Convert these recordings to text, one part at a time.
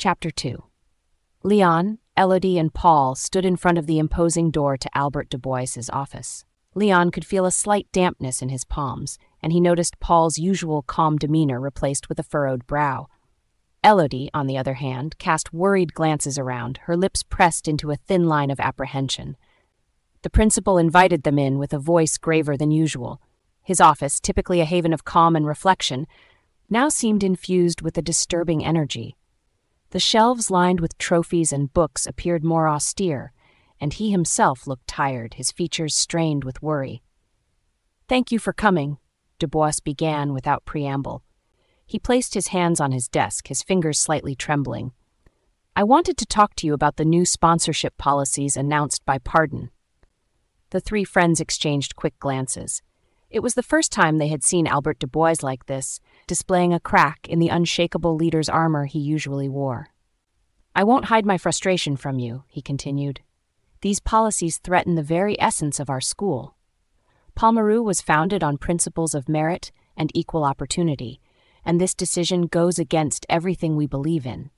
Chapter 2. Léon, Elodie, and Paul stood in front of the imposing door to Albert Dubois's office. Léon could feel a slight dampness in his palms, and he noticed Paul's usual calm demeanor replaced with a furrowed brow. Elodie, on the other hand, cast worried glances around, her lips pressed into a thin line of apprehension. The principal invited them in with a voice graver than usual. His office, typically a haven of calm and reflection, now seemed infused with a disturbing energy. The shelves lined with trophies and books appeared more austere, and he himself looked tired, his features strained with worry. "Thank you for coming," Dubois began without preamble. He placed his hands on his desk, his fingers slightly trembling. "I wanted to talk to you about the new sponsorship policies announced by Pardon." The three friends exchanged quick glances. It was the first time they had seen Albert Dubois like this, displaying a crack in the unshakable leader's armor he usually wore. "I won't hide my frustration from you," he continued. "These policies threaten the very essence of our school. Palmaru was founded on principles of merit and equal opportunity, and this decision goes against everything we believe in."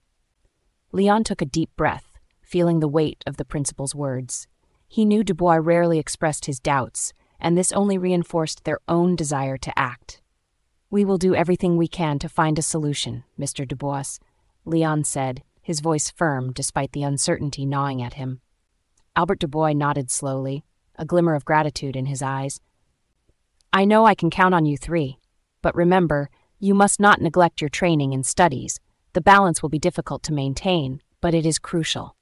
Léon took a deep breath, feeling the weight of the principal's words. He knew Dubois rarely expressed his doubts, and this only reinforced their own desire to act. "We will do everything we can to find a solution, Mr. Dubois," Léon said, his voice firm despite the uncertainty gnawing at him. Albert Dubois nodded slowly, a glimmer of gratitude in his eyes. "I know I can count on you three, but remember, you must not neglect your training and studies. The balance will be difficult to maintain, but it is crucial."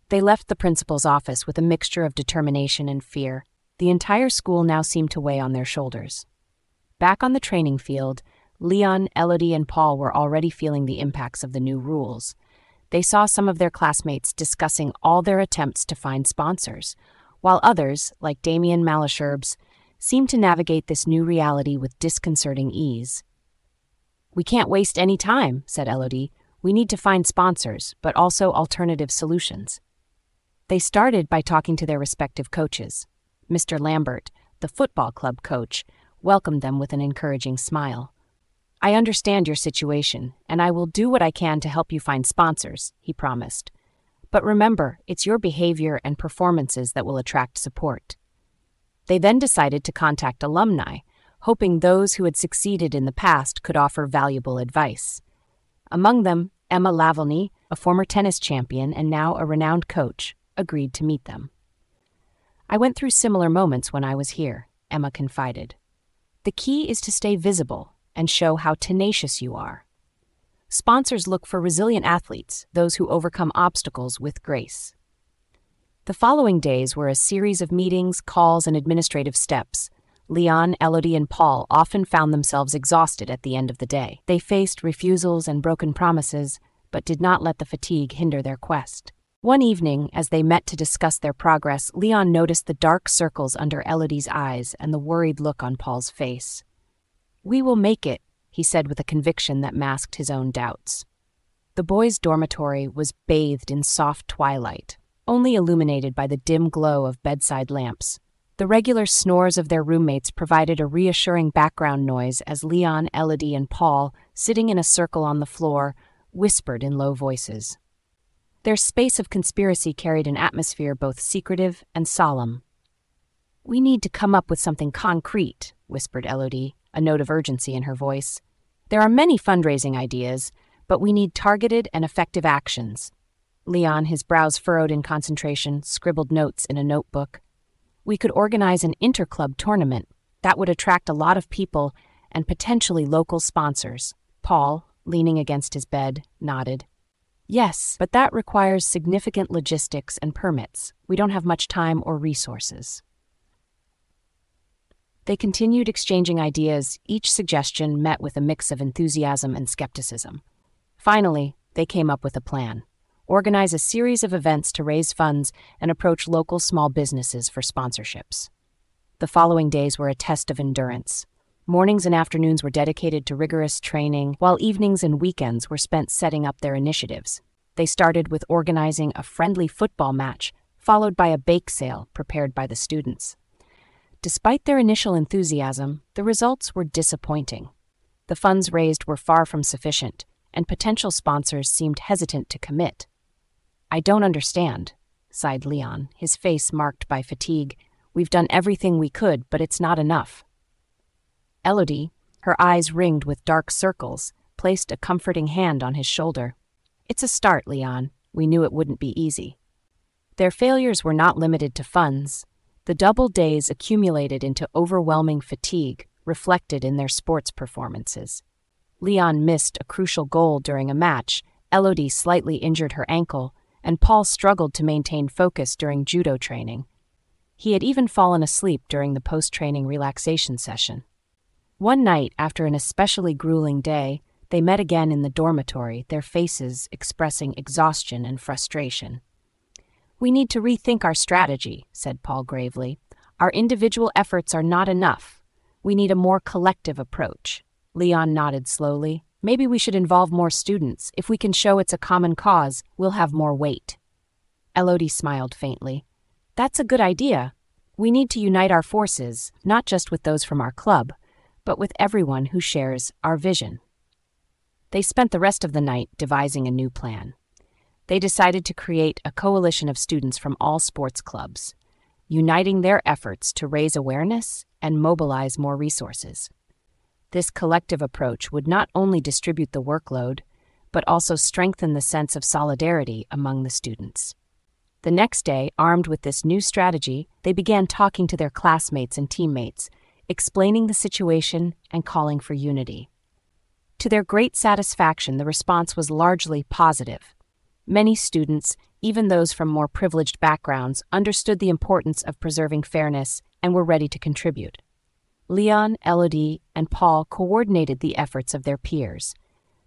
They left the principal's office with a mixture of determination and fear. The entire school now seemed to weigh on their shoulders. Back on the training field, Léon, Elodie, and Paul were already feeling the impacts of the new rules. They saw some of their classmates discussing all their attempts to find sponsors, while others, like Damien Malesherbes, seemed to navigate this new reality with disconcerting ease. "We can't waste any time," said Elodie. "We need to find sponsors, but also alternative solutions." They started by talking to their respective coaches. Mr. Lambert, the football club coach, welcomed them with an encouraging smile. "I understand your situation, and I will do what I can to help you find sponsors," he promised. "But remember, it's your behavior and performances that will attract support." They then decided to contact alumni, hoping those who had succeeded in the past could offer valuable advice. Among them, Emma Lavalny, a former tennis champion and now a renowned coach, agreed to meet them. "I went through similar moments when I was here," Emma confided. "The key is to stay visible and show how tenacious you are. Sponsors look for resilient athletes, those who overcome obstacles with grace." The following days were a series of meetings, calls, and administrative steps. Léon, Elodie, and Paul often found themselves exhausted at the end of the day. They faced refusals and broken promises, but did not let the fatigue hinder their quest. One evening, as they met to discuss their progress, Léon noticed the dark circles under Elodie's eyes and the worried look on Paul's face. "We will make it," he said with a conviction that masked his own doubts. The boys' dormitory was bathed in soft twilight, only illuminated by the dim glow of bedside lamps. The regular snores of their roommates provided a reassuring background noise as Léon, Elodie, and Paul, sitting in a circle on the floor, whispered in low voices. Their space of conspiracy carried an atmosphere both secretive and solemn. "We need to come up with something concrete," whispered Elodie, a note of urgency in her voice. "There are many fundraising ideas, but we need targeted and effective actions." Léon, his brows furrowed in concentration, scribbled notes in a notebook. "We could organize an interclub tournament. That would attract a lot of people and potentially local sponsors." Paul, leaning against his bed, nodded. "Yes, but that requires significant logistics and permits. We don't have much time or resources." They continued exchanging ideas, each suggestion met with a mix of enthusiasm and skepticism. Finally, they came up with a plan. Organize a series of events to raise funds and approach local small businesses for sponsorships. The following days were a test of endurance. Mornings and afternoons were dedicated to rigorous training, while evenings and weekends were spent setting up their initiatives. They started with organizing a friendly football match, followed by a bake sale prepared by the students. Despite their initial enthusiasm, the results were disappointing. The funds raised were far from sufficient, and potential sponsors seemed hesitant to commit. "I don't understand," sighed Léon, his face marked by fatigue. "We've done everything we could, but it's not enough." Elodie, her eyes ringed with dark circles, placed a comforting hand on his shoulder. "It's a start, Léon. We knew it wouldn't be easy." Their failures were not limited to funds. The double days accumulated into overwhelming fatigue, reflected in their sports performances. Léon missed a crucial goal during a match, Elodie slightly injured her ankle, and Paul struggled to maintain focus during judo training. He had even fallen asleep during the post-training relaxation session. One night, after an especially grueling day, they met again in the dormitory, their faces expressing exhaustion and frustration. "We need to rethink our strategy," said Paul gravely. "Our individual efforts are not enough. We need a more collective approach." Léon nodded slowly. "Maybe we should involve more students. If we can show it's a common cause, we'll have more weight." Elodie smiled faintly. "That's a good idea. We need to unite our forces, not just with those from our club, but with everyone who shares our vision." They spent the rest of the night devising a new plan. They decided to create a coalition of students from all sports clubs, uniting their efforts to raise awareness and mobilize more resources. This collective approach would not only distribute the workload, but also strengthen the sense of solidarity among the students. The next day, armed with this new strategy, they began talking to their classmates and teammates, explaining the situation and calling for unity. To their great satisfaction, the response was largely positive. Many students, even those from more privileged backgrounds, understood the importance of preserving fairness and were ready to contribute. Léon, Elodie, and Paul coordinated the efforts of their peers.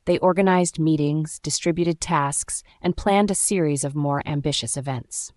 They organized meetings, distributed tasks, and planned a series of more ambitious events.